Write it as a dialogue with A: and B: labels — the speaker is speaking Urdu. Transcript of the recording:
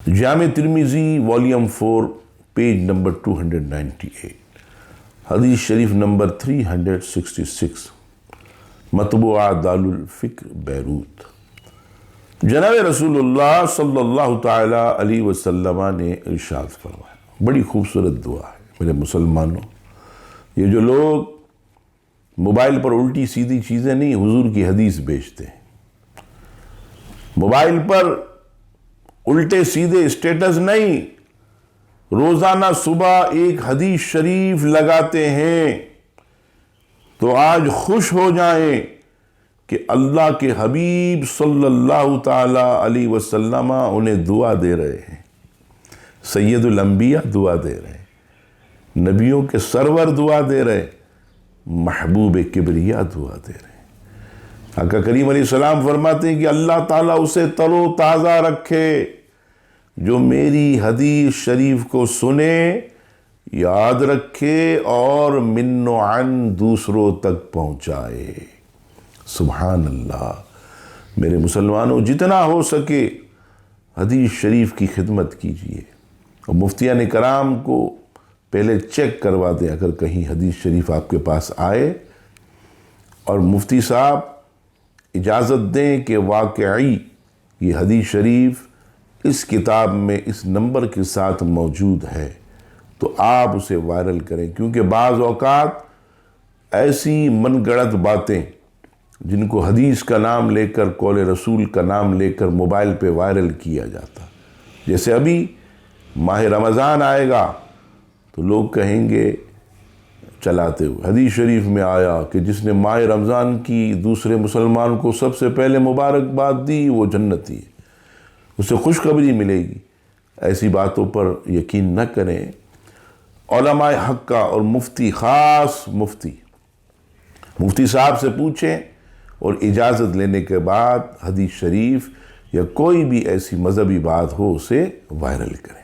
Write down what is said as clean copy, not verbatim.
A: جامع ترمذی والیوم 4 پیج نمبر 298، حدیث شریف نمبر 366، مطبوعہ دار الفکر بیروت۔ جناب رسول اللہ صلی اللہ تعالی علیہ وسلم نے ارشاد فرمایا، بڑی خوبصورت دعا ہے میرے مسلمانوں۔ یہ جو لوگ موبائل پر الٹی سیدھی چیزیں نہیں، حضور کی حدیث بیچتے ہیں، موبائل پر الٹے سیدھے اسٹیٹس نہیں، روزانہ صبح ایک حدیث شریف لگاتے ہیں، تو آج خوش ہو جائیں کہ اللہ کے حبیب صلی اللہ تعالی علیہ وسلم انہیں دعا دے رہے ہیں، سید الانبیاء دعا دے رہے ہیں، نبیوں کے سرور دعا دے رہے ہیں، محبوب کبریا دعا دے رہے ہیں۔ آقا کریم علیہ السلام فرماتے ہیں کہ اللہ تعالیٰ اسے تر و تازہ رکھے جو میری حدیث شریف کو سنے، یاد رکھے اور من و عن دوسروں تک پہنچائے۔ سبحان اللہ۔ میرے مسلمانوں، جتنا ہو سکے حدیث شریف کی خدمت کیجئے، اور مفتیان کرام کو پہلے چیک کروا دیں اگر کہیں حدیث شریف آپ کے پاس آئے، اور مفتی صاحب اجازت دیں کہ واقعی یہ حدیث شریف اس کتاب میں اس نمبر کے ساتھ موجود ہے، تو آپ اسے وائرل کریں، کیونکہ بعض اوقات ایسی من گڑت باتیں جن کو حدیث کا نام لے کر، قول رسول کا نام لے کر موبائل پہ وائرل کیا جاتا، جیسے ابھی ماہ رمضان آئے گا تو لوگ کہیں گے چلاتے ہوئے، حدیث شریف میں آیا کہ جس نے ماہ رمضان کی دوسرے مسلمان کو سب سے پہلے مبارکباد دی وہ جنتی ہے، اسے خوشخبری ملے گی۔ ایسی باتوں پر یقین نہ کریں۔ علماء حق کا اور مفتی، خاص مفتی صاحب سے پوچھیں، اور اجازت لینے کے بعد حدیث شریف یا کوئی بھی ایسی مذہبی بات ہو اسے وائرل کریں۔